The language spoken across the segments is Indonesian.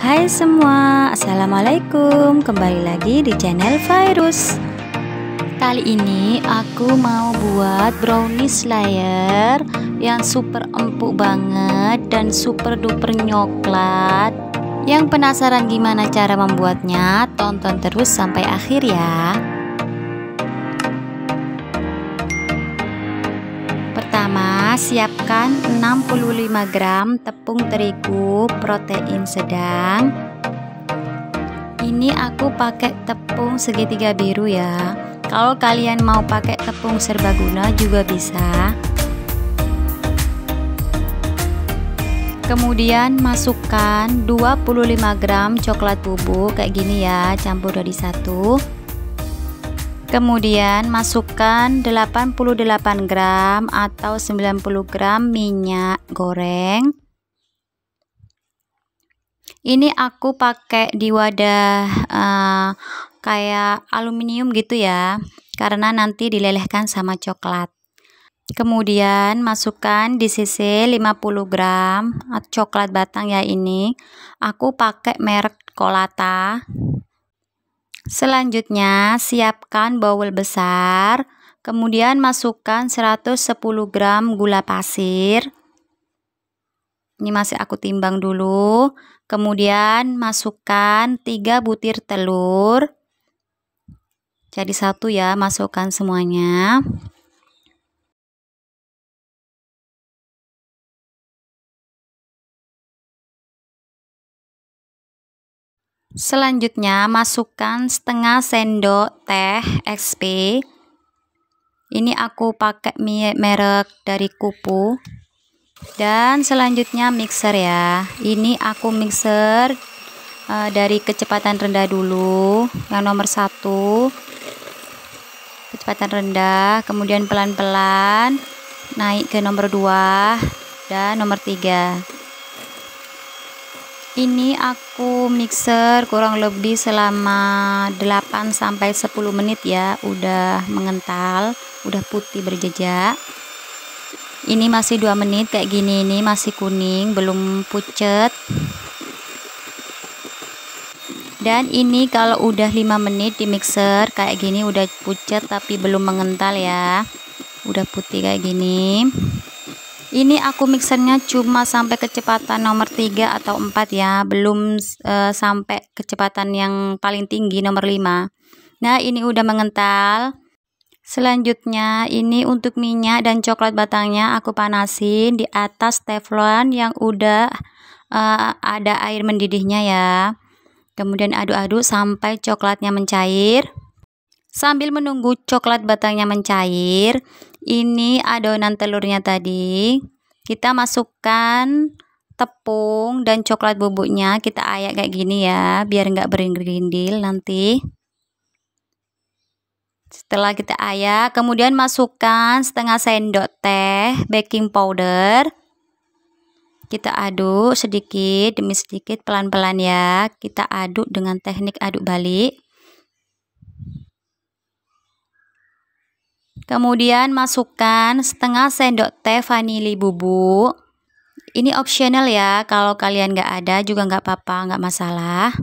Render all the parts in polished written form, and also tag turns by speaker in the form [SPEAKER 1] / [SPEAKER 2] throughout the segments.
[SPEAKER 1] Hai semua, assalamualaikum. Kembali lagi di channel Virus. Kali ini aku mau buat brownies layer yang super empuk banget dan super duper nyoklat. Yang penasaran gimana cara membuatnya? Tonton terus sampai akhir ya. Pertama, siapkan 65 gram tepung terigu protein sedang. Ini aku pakai tepung segitiga biru ya. Kalau kalian mau pakai tepung serbaguna juga bisa. Kemudian masukkan 25 gram coklat bubuk kayak gini ya, campur jadi satu. Kemudian masukkan 88 gram atau 90 gram minyak goreng. Ini aku pakai di wadah kayak aluminium gitu ya, karena nanti dilelehkan sama coklat. Kemudian masukkan di sisi 50 gram coklat batang ya, ini aku pakai merek Kolata. Selanjutnya siapkan bowl besar, kemudian masukkan 110 gram gula pasir. Ini masih aku timbang dulu. Kemudian masukkan 3 butir telur. Jadi satu ya, masukkan semuanya. Selanjutnya masukkan setengah sendok teh XP. Ini aku pakai merek dari Kupu. Dan selanjutnya mixer ya. Ini aku mixer dari kecepatan rendah dulu. Yang nomor 1 kecepatan rendah, kemudian pelan-pelan naik ke nomor 2 dan nomor 3. Ini aku mixer kurang lebih selama 8-10 menit ya, udah mengental, udah putih berjejak. Ini masih 2 menit kayak gini, ini masih kuning, belum pucet. Dan ini kalau udah 5 menit di mixer kayak gini udah pucet tapi belum mengental ya, udah putih kayak gini. Ini aku mixernya cuma sampai kecepatan nomor 3 atau 4 ya, belum sampai kecepatan yang paling tinggi nomor 5. Nah ini udah mengental. Selanjutnya ini untuk minyak dan coklat batangnya aku panasin di atas teflon yang udah ada air mendidihnya ya. Kemudian aduk-aduk sampai coklatnya mencair. Sambil menunggu coklat batangnya mencair, ini adonan telurnya tadi kita masukkan tepung dan coklat bubuknya, kita ayak kayak gini ya, biar nggak berindil nanti. Setelah kita ayak, kemudian masukkan setengah sendok teh baking powder. Kita aduk sedikit demi sedikit, pelan-pelan ya. Kita aduk dengan teknik aduk balik. Kemudian masukkan setengah sendok teh vanili bubuk. Ini optional ya, kalau kalian nggak ada juga nggak apa-apa, nggak masalah.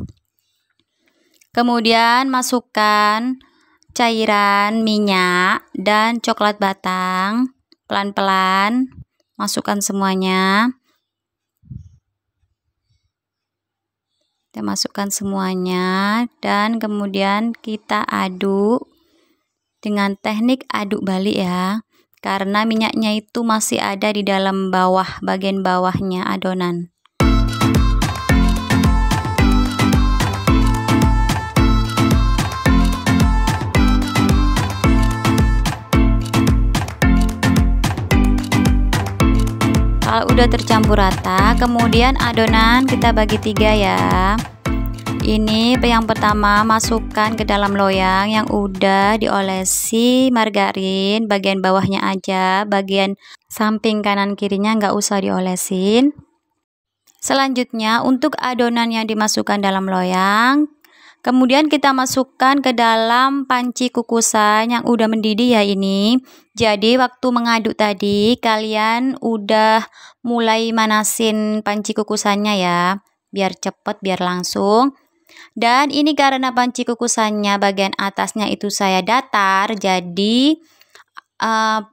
[SPEAKER 1] Kemudian masukkan cairan minyak dan coklat batang, pelan-pelan masukkan semuanya. Kita masukkan semuanya dan kemudian kita aduk dengan teknik aduk balik ya, karena minyaknya itu masih ada di dalam bawah, bagian bawahnya adonan. Kalau udah tercampur rata, kemudian adonan kita bagi 3 ya. Ini yang pertama, masukkan ke dalam loyang yang udah diolesi margarin, bagian bawahnya aja, bagian samping kanan kirinya nggak usah diolesin. Selanjutnya untuk adonan yang dimasukkan dalam loyang, kemudian kita masukkan ke dalam panci kukusan yang udah mendidih ya ini. Jadi waktu mengaduk tadi kalian udah mulai manasin panci kukusannya ya. biar cepet, biar langsung. Dan ini karena panci kukusannya bagian atasnya itu saya datar, jadi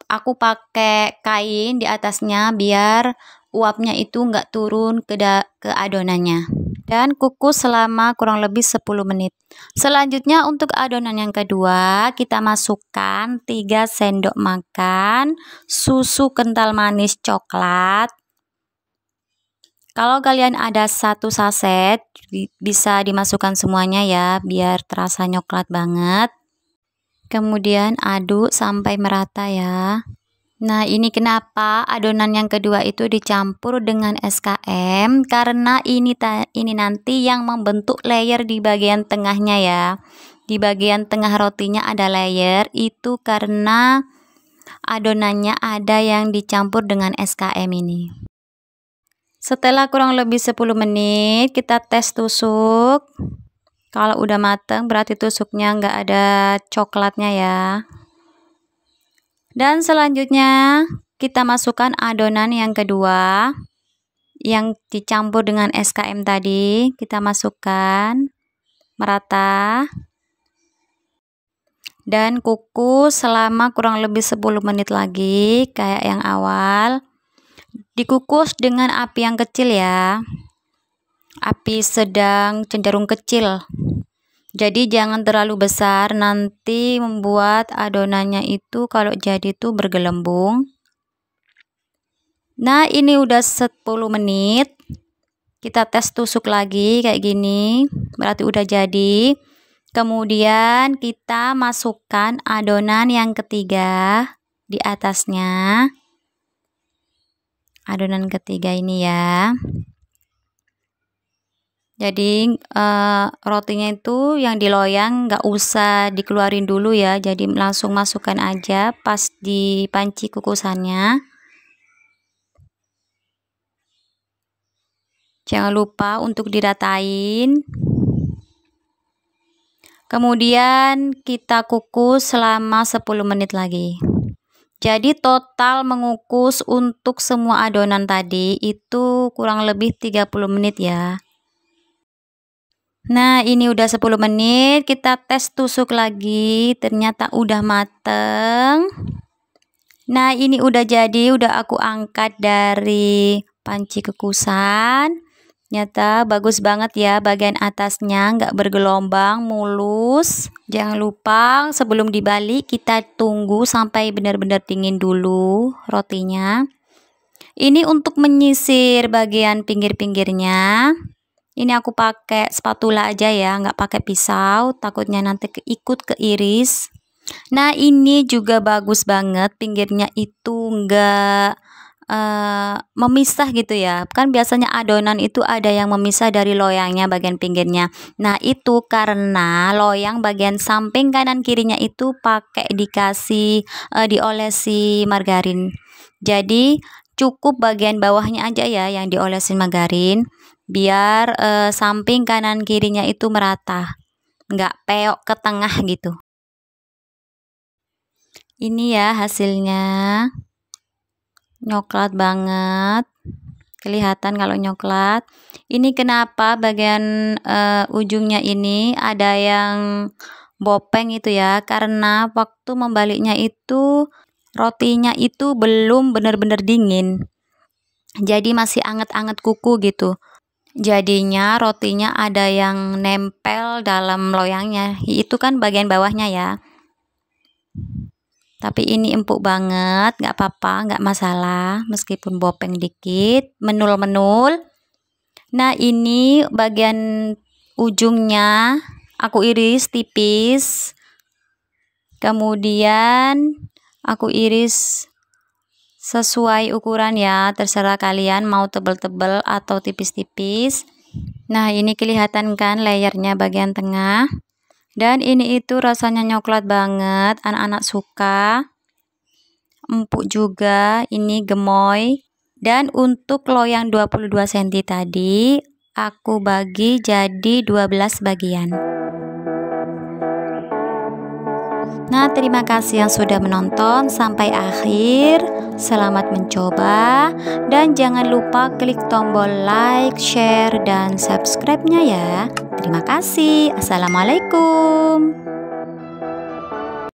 [SPEAKER 1] aku pakai kain di atasnya biar uapnya itu nggak turun ke adonannya. Dan kukus selama kurang lebih 10 menit. Selanjutnya untuk adonan yang kedua, kita masukkan 3 sendok makan susu kental manis coklat. Kalau kalian ada 1 saset, bisa dimasukkan semuanya ya, biar terasa coklat banget. Kemudian aduk sampai merata ya. Nah, ini kenapa adonan yang kedua itu dicampur dengan SKM, karena ini nanti yang membentuk layer di bagian tengahnya ya. Di bagian tengah rotinya ada layer, itu karena adonannya ada yang dicampur dengan SKM ini. Setelah kurang lebih 10 menit, kita tes tusuk. Kalau udah mateng berarti tusuknya nggak ada coklatnya ya. Dan selanjutnya kita masukkan adonan yang kedua yang dicampur dengan SKM tadi. Kita masukkan merata dan kukus selama kurang lebih 10 menit lagi kayak yang awal. Dikukus dengan api yang kecil ya, api sedang cenderung kecil. Jadi jangan terlalu besar, nanti membuat adonannya itu kalau jadi tuh bergelembung. Nah, ini udah 10 menit. Kita tes tusuk lagi kayak gini, berarti udah jadi. Kemudian kita masukkan adonan yang ketiga di atasnya. Adonan ketiga ini ya. Jadi rotinya itu yang diloyang nggak usah dikeluarin dulu ya, jadi langsung masukkan aja pas di panci kukusannya. Jangan lupa untuk diratain. Kemudian kita kukus selama 10 menit lagi. Jadi total mengukus untuk semua adonan tadi itu kurang lebih 30 menit ya. Nah, ini udah 10 menit, kita tes tusuk lagi, ternyata udah mateng. Nah, ini udah jadi, udah aku angkat dari panci kukusan. Ternyata bagus banget ya, bagian atasnya nggak bergelombang, mulus. Jangan lupa sebelum dibalik kita tunggu sampai benar-benar dingin dulu rotinya. Ini untuk menyisir bagian pinggir-pinggirnya. Ini aku pakai spatula aja ya, nggak pakai pisau, takutnya nanti ikut keiris. Nah, ini juga bagus banget, pinggirnya itu nggak memisah gitu ya. Kan biasanya adonan itu ada yang memisah dari loyangnya bagian pinggirnya. Nah, itu karena loyang bagian samping kanan kirinya itu pakai diolesi margarin. Jadi cukup bagian bawahnya aja ya yang diolesin margarin, biar samping kanan kirinya itu merata, nggak peok ke tengah gitu. Ini ya hasilnya, coklat banget, kelihatan kalau coklat. Ini kenapa bagian ujungnya ini ada yang bopeng itu ya, karena waktu membaliknya itu rotinya itu belum benar-benar dingin, jadi masih anget-anget kuku gitu. Jadinya rotinya ada yang nempel dalam loyangnya, itu kan bagian bawahnya ya. Tapi ini empuk banget, nggak apa-apa, nggak masalah meskipun bopeng dikit, menul-menul. Nah, ini bagian ujungnya aku iris tipis, kemudian aku iris sesuai ukuran ya, terserah kalian mau tebel-tebel atau tipis-tipis. Nah, ini kelihatan kan layernya bagian tengah. Dan ini itu rasanya coklat banget, anak-anak suka. Empuk juga, ini gemoy. Dan untuk loyang 22 cm tadi aku bagi jadi 12 bagian. Nah, terima kasih yang sudah menonton sampai akhir. Selamat mencoba dan jangan lupa klik tombol like, share, dan subscribe-nya ya. Terima kasih. Assalamualaikum.